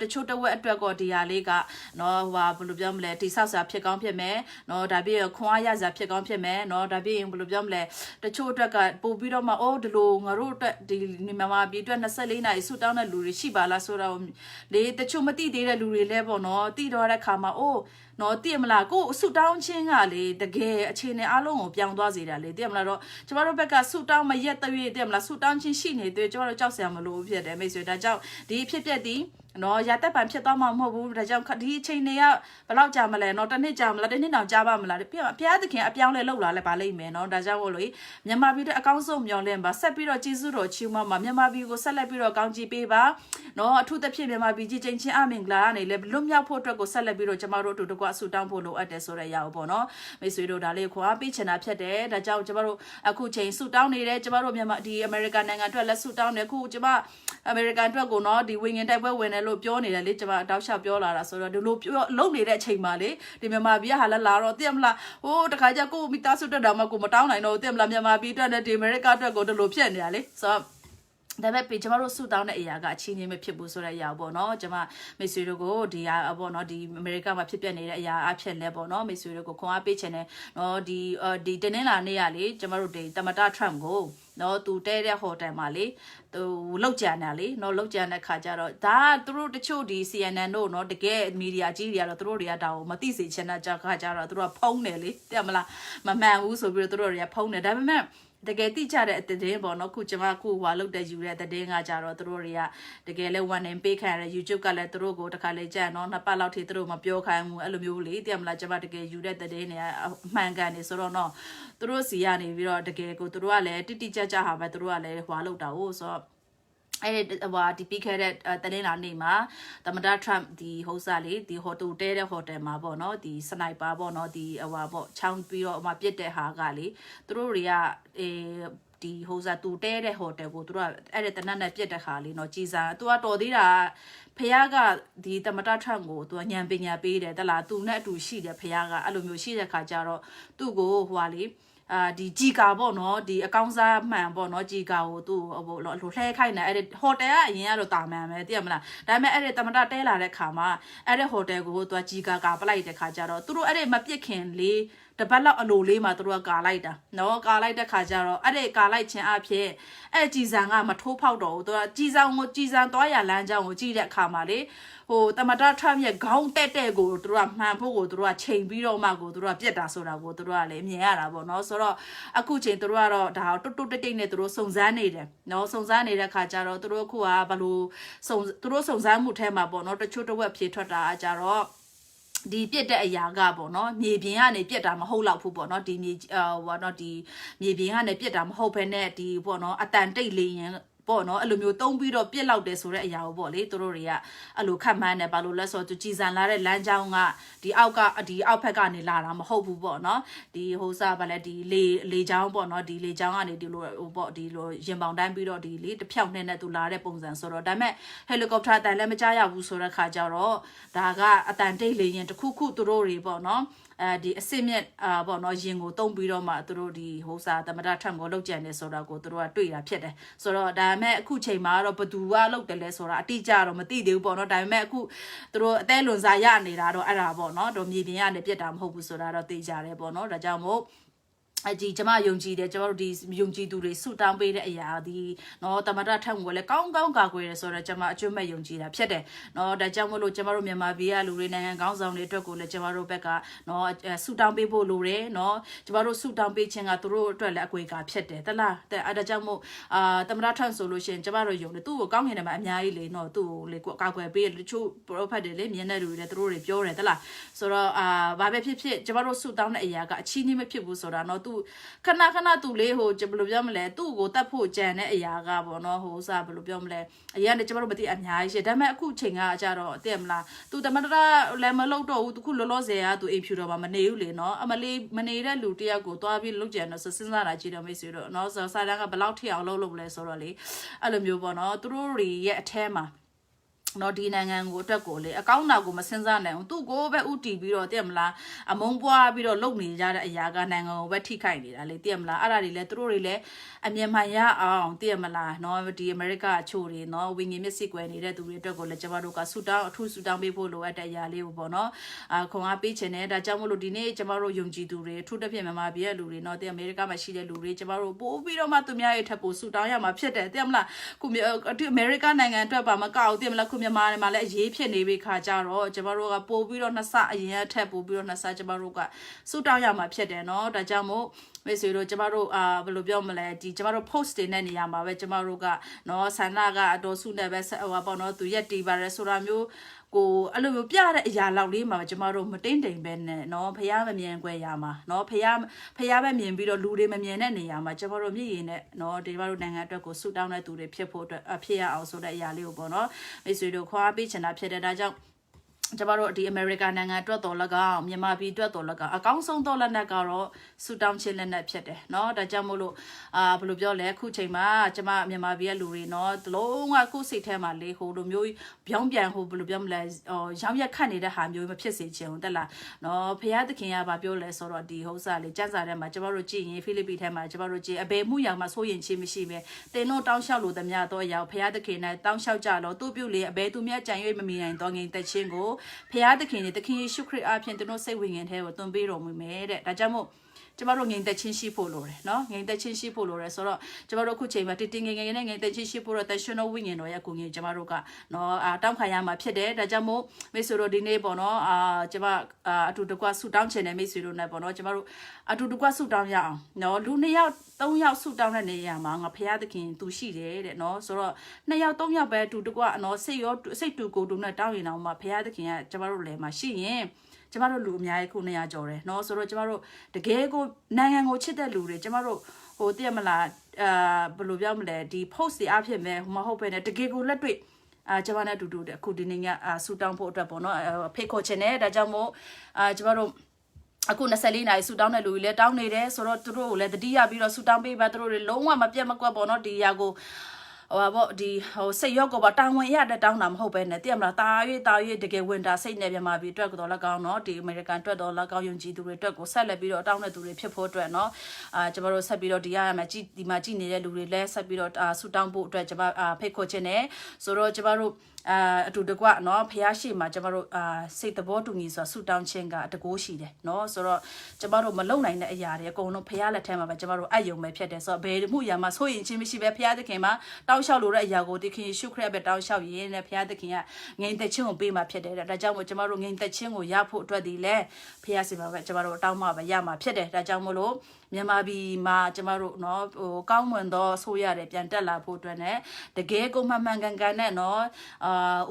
တချို့တဝက်အတွက်ကိုဒီဟာလေးကเนาะဟိုဘယ်လိုပြောမလဲတိဆောက်စာဖြစ်ကောင်းဖြစ်မယ်เนาะဒါပြည့်ခွန်အားရစာဖြစ်ကောင်းဖြစ်မယ်เนาะဒါပြည့်ဘယ်လိုပြောမလဲတချို့အတွက်ကပို့ပြီးတော့မှအိုးဒီလိုငါတို့အတွက်ဒီမြန်မာပြည်အတွက်24နာရီဆူတောင်းတဲ့လူတွေရှိပါလားဆိုတော့လေတချို့မသိသေးတဲ့လူတွေလည်းပေါ့เนาะသိတော့တဲ့ခါမှာအိုးနော်တည်မလားကိုဆူတောင်းချင်းကလေတကယ်အခြေအနေအလုံးကိုပြောင်းသွားစေတာလေတည်မလားတော့ကျမတို့ဘက်ကဆူတောင်းမရက်တရွေ့တည်မလားဆူတောင်းချင်းရှိနေသေးကျမတို့ကြောက်စရာမလိုဘူးဖြစ်တယ်မိတ်ဆွေဒါကြောင့်ဒီဖြစ်ပျက်ဒီနော်ရတက်ပံဖြစ်သွားမှာမဟုတ်ဘူးဒါကြောင့်ဒီအချိန်တွေကဘယ်လောက်ကြာမလဲနော်တစ်နှစ်ကြာမလားတစ်နှစ်တောင်ကြာပါမလားပြဘုရားသခင်အပြောင်းလဲလောက်လာလဲပါလိမ့်မယ်နော်ဒါကြောင့်မို့လို့မြန်မာပြည်တဲ့အကောင်းဆုံးမျှော်လင့်ပါဆက်ပြီးတော့ကျေးဇူးတော်ချီးမွမ်းပါမြန်မာပြည်ကိုဆက်လက်ပြီးတော့ကောင်းချီးပေးပါနော်အထူးသဖြင့်မြန်မာပြည်ကြီးချင်းချင်းအမင်္ဂလာကနေလဲလွတ်မြောက်ဖို့အတွက်ကိုဆက်လက်ပြီးတော့ကျမတို့အတူတကွအဆူတောင်းဖို့လိုအပ်တယ်ဆိုတဲ့အရာကိုပေါ့နော်မိတ်ဆွေတို့ဒါလေးကိုခွာပေးချင်တာဖြစ်တယ်ဒါကြောင့်ကျမတို့အခုချိန်ဆူတောင်းနေတယ်ကျမတို့မြန်မာဒီအမေရိကန်နိုင်ငံအတွက်လက်ဆူတောင်းနေအခုကျမအမေရိကန်အတွက်ကိုနော်ဒီဝင်းငင်တိုက်ပွဲဝင်တယ်လို့ပြောနေတယ်လေကျမတောက်လျှောက်ပြောလာတာဆိုတော့ဒီလိုပြောလုံနေတဲ့အချိန်မှာလေဒီမြန်မာပြည်ကဟာလာတော့သိရမလားဟိုတခါကျကိုမိသားစုတက်တာမှကိုမတောင်းနိုင်တော့သိရမလားမြန်မာပြည်အတွက်နဲ့ဒီအမေရိကအတွက်ကိုဒီလိုဖြစ်နေတာလေဆိုတော့ဒါပေမဲ့ကျမတို့ဆူတောင်းတဲ့အရာကအချင်းချင်းမဖြစ်ဘူးဆိုတဲ့အရာပေါ့နော်ကျမမိတ်ဆွေတို့ကိုဒီဟာပေါ့နော်ဒီအမေရိကမှာဖြစ်ပျက်နေတဲ့အရာအဖြစ်လဲပေါ့နော်မိတ်ဆွေတို့ကိုခွန်အားပေးချင်တယ်နော်ဒီတနင်္လာနေ့ကလေကျမတို့ဒီတမတာထရမ့်ကိုနော်သူတဲတဲ့ဟိုတယ်မှာလေသူလောက်ကြံတာလေနော်လောက်ကြံတဲ့ခါကျတော့ဒါသူတို့တချို့ဒီ CNN တို့နော်တကယ်မီဒီယာကြီးတွေကတော့သူတို့တွေကဒါကိုမသိစေချင်တဲ့ခါကျတော့သူတို့ကဖုံးတယ်လေတဲ့မလားမမှန်ဘူးဆိုပြီးတော့သူတို့တွေကဖုံးတယ်ဒါပေမဲ့တကယ်တိကျတဲ့အတဲ့ပေါ့နော်ခုကျမခုဟွာလောက်တဲ့ယူတဲ့တဲ့ငါကြတော့သူတို့တွေကတကယ်လဲဝန်နေပေးခံရတဲ့ YouTube ကလည်းသူတို့ကိုတခါလေကြက်နော်နှစ်ပတ်လောက်ထိသူတို့မပြောခိုင်းဘူးအဲ့လိုမျိုးလေသိရမလားကျမတကယ်ယူတဲ့တဲ့နေအမှန်ကန်နေဆိုတော့နော်သူတို့စီကနေပြီးတော့တကယ်ကိုသူတို့ကလည်းတိတိကျကျဟာပဲသူတို့ကလည်းဟွာလောက်တာဟုတ်ဆိုတော့အဲ့ဒီဟိုဒီပြီးခဲ့တဲ့တနင်္လာနေ့မှာသမ္မတထရမ့်ဒီဟိုစားလေးဒီဟိုတူတဲတဲ့ဟိုတယ်မှာပေါ့နော်ဒီစနိုက်ပါပေါ့နော်ဒီဟိုပေါ့ချောင်းပြီးတော့ပြစ်တဲ့ဟာကလေသူတို့တွေကဒီဟိုစားတူတဲတဲ့ဟိုတယ်ကိုသူတို့ကအဲ့ဒီတနက်နဲ့ပြစ်တဲ့ခါလေးနော်ကြည်စားသူကတော်သေးတာဖះကဒီသမ္မတထရမ့်ကိုသူကညံပညာပေးတယ်တလားသူနဲ့အတူရှိတယ်ဖះကအဲ့လိုမျိုးရှိတဲ့ခါကျတော့သူ့ကိုဟိုဟာလေးဒီဂျီကာပေါ့နော်ဒီအကောင့်စားမှန်ပေါ့နော်ဂျီကာကိုသူ့ဟိုလှဲခိုင်းနေအဲ့ဒီဟိုတယ်ကအရင်ကတော့တာမန်ပဲသိရမလားဒါပေမဲ့အဲ့ဒီတမတာတဲလာတဲ့ခါမှာအဲ့ဒီဟိုတယ်ကိုသူကဂျီကာကပလိုက်တဲ့ခါကျတော့သူတို့အဲ့ဒီမပြစ်ခင်လေးတပတ်လောက်အလိုလေးမှာသူတို့ကကာလိုက်တာနော်ကာလိုက်တဲ့ခါကျတော့အဲ့ဒီကာလိုက်ခြင်းအဖြစ်အဲ့ကြည်စံကမထိုးဖောက်တော့ဘူးသူကကြည်စံသွားရလမ်းကြောင်းကိုကြည့်တဲ့အခါမှာလေဟိုတမတာထရမ့်ရဲ့ခေါင်းတက်တဲ့ကိုသူတို့ကမှန်ဖို့ကိုသူတို့ကချိန်ပြီးတော့မှကိုသူတို့ကပြက်တာဆိုတာကိုသူတို့ကလည်းမြင်ရတာပေါ့နော်ဆိုတော့အခုချိန်သူတို့ကတော့ဒါတွတ်တွတ်တိတ်နဲ့သူတို့စုံစမ်းနေတယ်နော်စုံစမ်းနေတဲ့ခါကျတော့သူတို့အခုကဘလို့သူတို့စုံစမ်းမှုထဲမှာပေါ့နော်တချို့တစ်ဝက်ဖြေထွက်တာကြတော့ဒီပြစ်တဲ့အရာကပေါ့နော်မြေပြင်ကနေပြစ်တာမဟုတ်တော့ဘူးပေါ့နော်ဒီမြေဟိုနော်ဒီမြေပြင်ကနေပြစ်တာမဟုတ်ဘဲနဲ့ဒီပေါ့နော်အတန်တိတ်လေးရင်ပေါ့နော်အဲ့လိုမျိုးတုံးပြီးတော့ပြစ်လောက်တယ်ဆိုတဲ့အရာကိုပေါ့လေသူတို့တွေကအဲ့လိုခတ်မှန်းတယ်ဘာလို့လဲဆိုတော့သူကြည်စံလာတဲ့လမ်းကြောင်းကဒီအောက်ဖက်ကနေလာတာမဟုတ်ဘူးပေါ့နော်ဒီဟိုစားဗာလဲဒီလေချောင်းပေါ့နော်ဒီလေချောင်းကနေဒီလိုဟိုပေါ့ဒီလိုရင်ပေါင်တိုင်းပြီးတော့ဒီလေတစ်ဖြောက်နဲ့သူလာတဲ့ပုံစံဆိုတော့ဒါပေမဲ့ဟယ်လီကော်ပတာအတန်လည်းမကြားရဘူးဆိုတဲ့ခါကျတော့ဒါကအတန်တိတ်လေရင်တခုခုသူတို့တွေပေါ့နော်ဒီအစစ်မြက်ပေါ့နော်ရင်ကိုတုံးပြီးတော့မှသူတို့ဒီဟိုစားသမထထရမ့်ကိုလောက်ကြံနေဆိုတာကိုသူတို့ကတွေ့တာဖြစ်တယ်ဆိုတော့ဒါပေမဲ့အခုချိန်မှာတော့ဘသူကလောက်တယ်လဲဆိုတာအတိအကျတော့မသိသေးဘူးပေါ့နော်ဒါပေမဲ့အခုသူတို့အသေးလွန်စားရနေတာတော့အဲ့ဒါပေါ့နော်တို့မြေပြင်ကနေပြစ်တာမဟုတ်ဘူးဆိုတာတော့သိကြတယ်ပေါ့နော်ဒါကြောင့်မို့ဒီကျမယုံကြည်တယ်ကျမတို့ဒီယုံကြည်သူတွေဆုတောင်းပေးတဲ့အရာဒီနော်တမတာထက်ကိုလည်းကောင်းကာကွယ်တယ်ဆိုတော့ကျမအကျွတ်မဲ့ယုံကြည်တာဖြစ်တယ်နော်ဒါကြောင့်မလို့ကျမတို့မြန်မာပြည်ကလူတွေနိုင်ငံကောင်းဆောင်တွေအတွက်ကိုလည်းကျမတို့ဘက်ကနော်ဆုတောင်းပေးဖို့လိုတယ်နော်ကျမတို့ဆုတောင်းပေးခြင်းကသူတို့အတွက်လည်းအကွေကာဖြစ်တယ်တလားအဲဒါကြောင့်မို့တမတာထက်ဆိုလို့ရှိရင်ကျမတို့ယုံတယ်သူ့ကိုကောင်းငင်တယ်မှာအများကြီးလေနော်သူ့ကိုလေကာကွယ်ပေးတချို့ prophet တွေလေမြင်တဲ့လူတွေလည်းသူတို့တွေပြောတယ်တလားဆိုတော့ဘာပဲဖြစ်ဖြစ်ကျမတို့ဆုတောင်းတဲ့အရာကအချီးနှီးမဖြစ်ဘူးဆိုတာနော်သူခဏသူလေးဟိုဘယ်လိုပြောမလဲသူ့ကိုတတ်ဖို့ကြံတဲ့အရာကပေါ့နော်ဟိုစားဘယ်လိုပြောမလဲအရင်ကကျမတို့မသိအများကြီးရှိဒါပေမဲ့အခုချိန်ကကြတော့သိရမလားသူတမတရလည်းမလုပ်တော့ဘူးသူခုလောလောဆယ်ကသူအိမ်ဖြူတော်မှာမနေဘူးလေနော်အမလေးမနေတဲ့လူတယောက်ကိုသွားပြီးလုပ်ကြံတော့စဉ်းစားတာကြည့်တော့မိတ်ဆွေတို့နော်စာတန်းကဘယ်လောက်ထိအောင်လုပ်လဲဆိုတော့လေအဲ့လိုမျိုးပေါ့နော်သူတို့တွေရဲ့အထဲမှာ နော်ဒီနိုင်ငံကိုအတွက်ကိုလေအကောင့်နာကိုမစင်စားနိုင်အောင်သူ့ကိုပဲဥတီပြီးတော့တည်မလားအမုံပွားပြီးတော့လုံနေကြတဲ့အရာကနိုင်ငံကိုပဲထိခိုက်နေတာလေတည်မလားအဲ့ဒါတွေလည်းသူတို့တွေလည်းအမြင်မှန်ရအောင်တည်မလားနော်ဒီအမေရိကအချို့တွေနော်ဝင်းငင်မျက်စိကွယ်နေတဲ့သူတွေအတွက်ကိုလည်းကျမတို့ကဆူတောင်းအထူးဆူတောင်းပေးဖို့လိုအပ်တဲ့အရာလေးကိုပေါ့နော်ခွန်အားပေးခြင်းနဲ့ဒါကြောင့်မို့လို့ဒီနေ့ကျမတို့ယုံကြည်သူတွေအထူးတစ်ဖြင့်မြန်မာပြည်ရဲ့လူတွေနော်တည်အမေရိကမှာရှိတဲ့လူတွေကျမတို့ပို့ပြီးတော့မှသူများရဲ့ထပ်ပို့ဆူတောင်းရမှာဖြစ်တယ်တည်မလားခုအမေရိကနိုင်ငံအတွက်ပါမကောက်တည်မလားခုမြန်မာမှာလည်းရေးဖြစ်နေပြီခါကြတော့ကျမတို့ကပို့ပြီးတော့နှစ်ဆအရင်အထက်ပို့ပြီးတော့နှစ်ဆကျမတို့ကစူတောင်းရမှာဖြစ်တယ်เนาะဒါကြောင့်မို့မိတ်ဆွေတို့ကျမတို့ဘယ်လိုပြောမလဲဒီကျမတို့ post တင်တဲ့နေရာမှာပဲကျမတို့ကเนาะဆန္ဒကအတော်စုနဲ့ပဲဟိုပေါ့เนาะသူရက်တီပါရဲဆိုတာမျိုးကိုအဲ့လိုမျိုးပြတဲ့အရာလောက်လေးမှာကျမတို့မတိမ့်တိမ်ပဲနဲ့เนาะဖះမမြင်ခွဲရမှာเนาะဖះပဲမြင်ပြီးတော့လူတွေမမြင်တဲ့နေရာမှာကျမတို့မြည်ရင်နဲ့เนาะဒီကျမတို့နိုင်ငံအတွက်ကိုဆူတောင်းတဲ့သူတွေဖြစ်ဖို့အတွက်ဖြစ်ရအောင်ဆိုတဲ့အရာလေးကိုပေါ့เนาะမိတ်ဆွေတို့ခွာပေးချင်တာဖြစ်တဲ့ဒါကြောင့်ကျမတို့ဒီအမေရိကန်နိုင်ငံအတွက်တော်၎င်းမြန်မာပြည်အတွက်တော်၎င်းအကောင်းဆုံးတော်လက်နက်ကတော့ဆူတောင်းခြင်းလက်နက်ဖြစ်တယ်เนาะဒါကြောင့်မို့လို့ဘယ်လိုပြောလဲခုချိန်မှာကျမမြန်မာပြည်ရဲ့လူတွေเนาะတလုံးကခုစိတ်ထဲမှာလေဟိုလိုမျိုးပြောင်းပြန်ဟိုဘယ်လိုပြောမလဲရောင်းရက်ခတ်နေတဲ့ဟာမျိုးမဖြစ်စေချင်ဘူးတက်လားเนาะဖះသခင်ကဗာပြောလဲဆိုတော့ဒီဟိုစားလေစံစာထဲမှာကျမတို့ကြည့်ရင်ဖိလိပ္ပိထဲမှာကျမတို့ကြည့်အဘယ်မှုရောင်မှာစိုးရင်ချင်းမရှိပဲတင်တို့တောင်းလျှောက်လို့သမျှတော့ရောက်ဖះသခင်နဲ့တောင်းလျှောက်ကြလို့သူ့ပြုလေအဘယ်သူမြတ်ကြံ၍မမီနိုင်တော့ငင်တက်ချင်းကိုဖះသခင်နဲ့သခင်ယေရှုခရစ်အားဖြင့်သူတို့စိတ်ဝိညာဉ်ထဲကိုသွန်ပေးတော်မူမယ်တဲ့ဒါကြောင့်မို့ကျမတို့ငြိမ်သက်ချင်းရှိဖို့လိုတယ်เนาะငြိမ်သက်ချင်းရှိဖို့လိုတယ်ဆိုတော့ကျမတို့အခုချိန်မှာတင်းငယ်ငယ်နဲ့ငြိမ်သက်ချင်းရှိဖို့တော့တရှင်တော်ဝိညာဉ်တော်ရဲ့ကိုငြိမ်ကျမတို့ကเนาะတောင်းခံရမှာဖြစ်တယ်ဒါကြောင့်မို့မိတ်ဆွေတို့ဒီနေ့ပေါ့เนาะကျမအတူတကွဆူတောင်းချင်တဲ့မိတ်ဆွေတို့နဲ့ပေါ့เนาะကျမတို့အတူတကွဆူတောင်းရအောင်เนาะလူ2ယောက်3ယောက်ဆူတောင်းတဲ့နေရာမှာငါဖះသခင်သူရှိတယ်တဲ့เนาะဆိုတော့2ယောက်3ယောက်ပဲအတူတကွเนาะစိတ်တူကိုယ်တူနဲ့တောင်းရင်တော့မှဖះသခင်ကကျမတို့လည်းမှာရှိရင်ကျမတို့လူအများကြီးခု200ကျော်တယ်เนาะဆိုတော့ကျမတို့တကယ်ကိုနိုင်ငံကိုချစ်တဲ့လူတွေကျမတို့ဟိုတည့်မလားဘယ်လိုပြောမလဲဒီ post တွေအဖြစ်မဲ့မဟုတ်ပဲねတကယ်ကိုလက်တွေ့ကျမနဲ့အတူတူအခုဒီနေ့ကဆူတောင်းဖို့အတွက်ပေါ့เนาะဖိတ်ခေါ်ခြင်းနဲ့ဒါကြောင့်မို့ကျမတို့အခု24နိုင်ဆူတောင်းတဲ့လူတွေလည်းတောင်းနေတယ်ဆိုတော့သူတို့ကိုလည်းတတိယပြီးတော့ဆူတောင်းပေးပါသူတို့တွေလုံးဝမပြတ်မကွက်ပေါ့เนาะဒီຢာကိုဟိုပေါ့ဒီဟိုစိတ်ရောက်ကိုပါတာဝန်ရတဲ့တောင်းတာမဟုတ်ပဲနဲ့တည်မလားတာ၍တကယ်ဝင်တာစိတ်နဲ့ပြမှာပြီးအတွက်တော့လည်းကောင်းเนาะဒီအမေရိကန်အတွက်တော့လည်းကောင်းယုံကြည်သူတွေအတွက်ကိုဆက်လက်ပြီးတော့တောင်းတဲ့သူတွေဖြစ်ဖို့အတွက်เนาะကျမတို့ဆက်ပြီးတော့ဒီရမှာဒီမှာကြည်နေတဲ့လူတွေလည်းဆက်ပြီးတော့ဆူတောင်းဖို့အတွက်ကျမဖိတ်ခေါ်ခြင်းနဲ့ဆိုတော့ကျမတို့အတူတကွเนาะဖះရှိမှာကျမတို့စိတ်သဘောတူညီစွာဆူတောင်းခြင်းကတကိုးရှိတယ်เนาะဆိုတော့ကျမတို့မလုံနိုင်တဲ့အရာတွေအကုန်လုံးဖះလက်ထဲမှာပဲကျမတို့အယုံပဲဖြစ်တယ်ဆိုတော့ဘယ်မှုရာမှာဆိုရင်ချင်းမရှိပဲဖះသခင်မှာတောင်းလျှောက်လို့တဲ့အရာကိုသခင်ယေရှုခရစ်ပဲတောင်းလျှောက်ရင်းနဲ့ဖះသခင်ကငြိမ်သက်ခြင်းကိုပေးမှာဖြစ်တယ်ဒါကြောင့်မို့ကျမတို့ငြိမ်သက်ခြင်းကိုရဖို့အတွက်ဒီလဲဖះစီမှာပဲကျမတို့တောင်းမှပဲရမှာဖြစ်တယ်ဒါကြောင့်မို့လို့မြန်မာပြည်မှာကျမတို့เนาะဟိုကောင်းမွန်သောဆိုရတယ်ပြန်တက်လာဖို့အတွက် ਨੇ တကယ်ကိုမှန်မှန်ကန်ကန်နဲ့เนาะ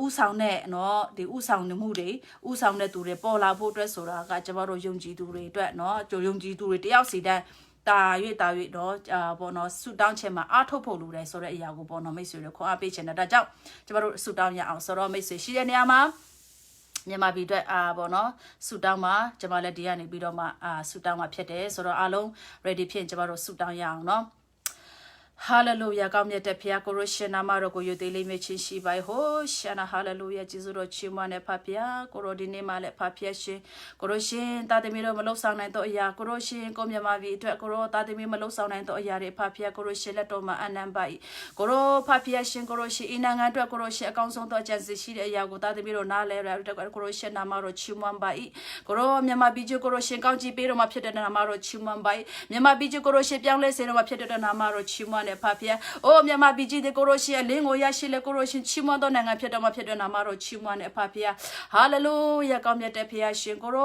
ဥဆောင်တဲ့เนาะဒီဥဆောင်မှုတွေဥဆောင်တဲ့သူတွေပေါ်လာဖို့အတွက်ဆိုတာကကျမတို့ယုံကြည်သူတွေအတွက်เนาะယုံကြည်သူတွေတယောက်စီတိုင်းတာ၍เนาะပေါ့เนาะဆူတောင်းခြင်းမှာအားထုတ်ဖို့လိုတယ်ဆိုတဲ့အရာကိုပေါ့เนาะမိတ်ဆွေတွေခွန်အားပေးခြင်းနဲ့ဒါကြောင့်ကျမတို့ဆူတောင်းရအောင်ဆိုတော့မိတ်ဆွေရှိတဲ့နေရာမှာမြန်မာပြည်အတွက်ပေါ့နော်ဆူတောင်းမှာကျမလည်းဒီကနေပြီးတော့မှဆူတောင်းမှာဖြစ်တယ်ဆိုတော့အားလုံး ready ဖြစ်ကျမတို့ဆူတောင်းရအောင်နော်ဟာလေလုယာကောင်းမြတ်တဲ့ဖခင်ကိုရရှင်နာမတော်ကိုယုတ်သေးလေးမြချင်းရှိပါဟိုရှာနာဟာလေလုယာကျေးဇူးတော်ချီးမွမ်းတဲ့ဖခင်ကိုရိုဒီနေ့မှလည်းဖခင်ရှင်ကိုရရှင်တာသမီတော်မလုံဆောင်နိုင်တော့အရာကိုရရှင်ကိုမြမပြည်အတွက်ကိုရောတာသမီမလုံဆောင်နိုင်တော့အရာတွေဖခင်ကိုရရှင်လက်တော်မှာအနံပါ၏ကိုရောဖခင်ရှင်ကိုရရှင်အနာငါအတွက်ကိုရရှင်အကောင်းဆုံးသောအကြံစီရှိတဲ့အရာကိုတာသမီတော်နားလဲရတဲ့ကိုရရှင်နာမတော်ချီးမွမ်းပါ၏ကိုရောမြမပြည်ကိုရရှင်ကောင်းချီးပေးတော်မှာဖြစ်တဲ့နာမတော်ချီးမွမ်းပါ၏မြမပြည်ကိုရရှင်ပြောင်းလဲစေတော်မှာဖြစ်တဲ့နာမတော်ချီးမွမ်းနဲ့ဖခင်အိုမြန်မာပြည်ကြီးတဲ့ကိုရိုရှင်လင်းကိုရရှိလေကိုရိုရှင်ချီးမွမ်းသောနိုင်ငံဖြစ်တော်မှာဖြစ်တဲ့နာမတော်ချီးမွမ်းနဲ့ဖခင်ဟာလေလုယာကောင်းမြတ်တဲ့ဖခင်ရှင်ကိုရိ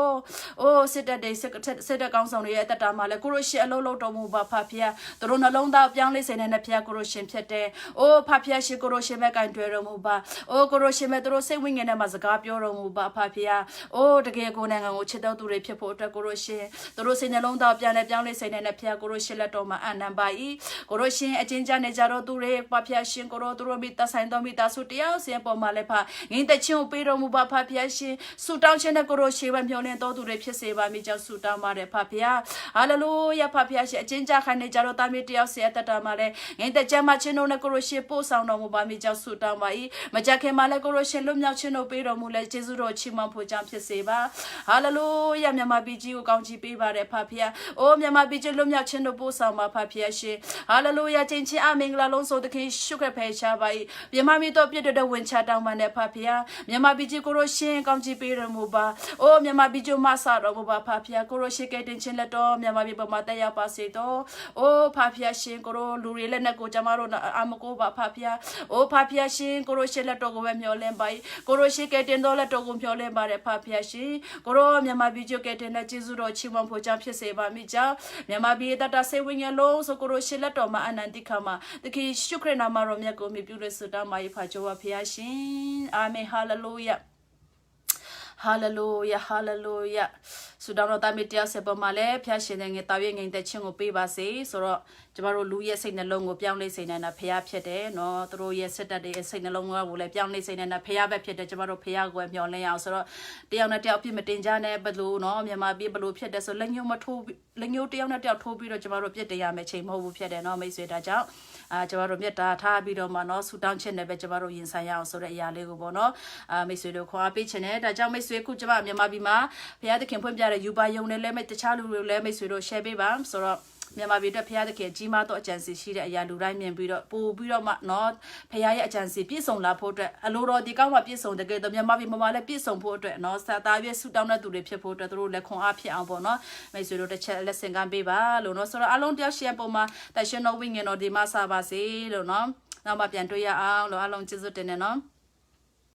ုအိုစစ်တဲ့စစ်တဲ့ကောင်းဆောင်တွေရဲ့အသက်တာမှာလေကိုရိုရှင်အလုံးလုံးတော်မူပါဖခင်သူတို့နှလုံးသားပြောင်းလဲစေတဲ့ဖခင်ကိုရိုရှင်ဖြစ်တဲ့အိုဖခင်ရှင်ကိုရိုရှင်ပဲကင်တွယ်တော်မူပါအိုကိုရိုရှင်ပဲသူတို့စိတ်ဝိညာဉ်ထဲမှာစကားပြောတော်မူပါဖခင်အိုတကယ်ကိုနိုင်ငံကိုချစ်တော်သူတွေဖြစ်ဖို့အတွက်ကိုရိုရှင်သူတို့စိတ်နှလုံးသားပြန်လဲပြောင်းလဲစေတဲ့ဖခင်ကိုရိုရှင်လက်တော်မှာအနံပါ၏ကိုရိုရှင် အချင်းချနေကြတော့သူတွေဖဖျားရှင်ကိုရောသူတို့မိတဆိုင်တော်မိသားစုတယောက်စင်ပေါ်မှာလည်းဖငင်းတချင်းကိုပေးတော်မူပါဖဖျားရှင်ဆူတောင်းခြင်းနဲ့ကိုရောရှေးဝမျောလင်းတော်သူတွေဖြစ်စေပါမိကြောင့်ဆူတောင်းပါတယ်ဖဖျားဟာလေလုယာဖဖျားရှင်အချင်းချခံနေကြတော့တာမိတယောက်ဆင်အသက်တာမှာလည်းငင်းတကြမှာချင်းတို့နဲ့ကိုရောရှေးပို့ဆောင်တော်မူပါမိကြောင့်ဆူတောင်းပါ၏မကြခင်မှာလည်းကိုရောရှေးလွတ်မြောက်ခြင်းတို့ပေးတော်မူလဲယေရှုတော်ချီးမွမ်းဖို့ကြောင့်ဖြစ်စေပါဟာလေလုယာမြန်မာပြည်ကြီးကိုကောင်းချီးပေးပါတယ်ဖဖျားအိုးမြန်မာပြည်ကြီးလွတ်မြောက်ခြင်းတို့ပို့ဆောင်ပါဖဖျားရှင်ဟာလေလုယာချင်းချင်းအမင်္ဂလာလုံးစုံသခင်ရှုခရဖယ်ရှားပါ၏မြန်မာပြည်တော်ပြည့်တဲ့ဝင်ချတောင်းပန်တဲ့ဖဖျားမြန်မာပြည်ကြီးကိုရောရှင်းကောင်းချီးပေးတော်မူပါအိုးမြန်မာပြည်ကြီးမဆာတော်မူပါဖဖျားကိုရောရှေကဲတင်ချင်းလက်တော်မြန်မာပြည်ပေါ်မှာတက်ရောက်ပါစေတော့အိုးဖဖျားရှင်ကိုရောလူတွေလက်နဲ့ကိုကျမတို့အမကိုပါဖဖျားအိုးဖဖျားရှင်ကိုရောရှေလက်တော်ကိုပဲမျှော်လင့်ပါ၏ကိုရောရှေကဲတင်တော်လက်တော်ကိုမျှော်လင့်ပါတယ်ဖဖျားရှင်ကိုရောမြန်မာပြည်ကြီးကဲတင်တဲ့ကျေးဇူးတော်ချီးမွမ်းဖို့ကြောင့်ဖြစ်စေပါမိကြောင်းမြန်မာပြည်တတဆေဝိညာဉ်လုံးဆိုကိုရောရှေလက်တော်မှာအနန္တိခမှာသခင်ရှုခရနာမတော်မြတ်ကိုမြည်ပြုလို့ဆုတောင်းပါ၏ဖာကြောဝဖျားရှင်အာမင်ဟာလေလုယာဟာလေလုယာဟာလေလုယာဆုတောင်းတော်သားမတရားဆက်ပေါ်မှာလည်းဖျားရှင်တဲ့ငယ်တာရဲ့ငိမ်သက်ခြင်းကိုပေးပါစေဆိုတော့ကျမတို့လူရဲ့စိတ်နှလုံးကိုပြောင်းလဲစေနိုင်တာဖျားဖြစ်တယ်နော်သူတို့ရဲ့စစ်တပ်ရဲ့စိတ်နှလုံးကိုလည်းပြောင်းလဲစေနိုင်တာဖျားပဲဖြစ်တယ်ကျမတို့ဖျားကိုမျှော်လင့်အောင်ဆိုတော့တယောက်နဲ့တယောက်ပြစ်မတင်ကြနဲ့ဘလို့နော်မြန်မာပြည်ဘလို့ဖြစ်တယ်ဆိုလက်ညှိုးမထိုးလက်ညှိုးတယောက်နဲ့တယောက်ထိုးပြီးတော့ကျမတို့ပြစ်တင်ရမယ်ချိန်မဟုတ်ဘူးဖြစ်တယ်နော်မိတ်ဆွေဒါကြောင့်ကျမတို့မြတ်တာထားပြီးတော့မှနော်ဆူတောင်းချက်နဲ့ပဲကျမတို့ရင်ဆိုင်ရအောင်ဆိုတဲ့အရာလေးကိုပေါ့နော်မိတ်ဆွေတို့ခွာပေးချင်တယ်ဒါကြောင့်မိတ်ဆွေခုကျမမြန်မာပြည်မှာဘုရားသခင်ဖွင့်ပြတဲ့ယူပါယုံနဲ့လည်းတခြားလူတွေလည်းမိတ်ဆွေတို့ share ပေးပါဆိုတော့မြန်မာပြည်အတွက်ဘုရားသခင်ကြီးမားသောအကြံစီရှိတဲ့အရာလူတိုင်းမြင်ပြီးတော့ပို့ပြီးတော့မှနော်ဘုရားရဲ့အကြံစီပြည့်စုံလာဖို့အတွက်အလိုတော်ဒီကောင်းမှပြည့်စုံတဲ့ကဲတော့မြန်မာပြည်မှာလည်းပြည့်စုံဖို့အတွက်နော်စာသားရဲ့ဆူတောင်းတဲ့သူတွေဖြစ်ဖို့အတွက်တို့လည်းခွန်အားဖြစ်အောင်ပေါ့နော်မိတ်ဆွေတို့တစ်ချက်လက်ဆင့်ကမ်းပေးပါလို့နော်ဆိုတော့အလုံးတယောက်ရှင်းပုံမှာတရှင်တော်ဝိညာဉ်တော်ဒီမှာစပါစေလို့နော်နောက်မှပြန်တွေ့ရအောင်လို့အလုံးကျေးဇူးတင်နေနော်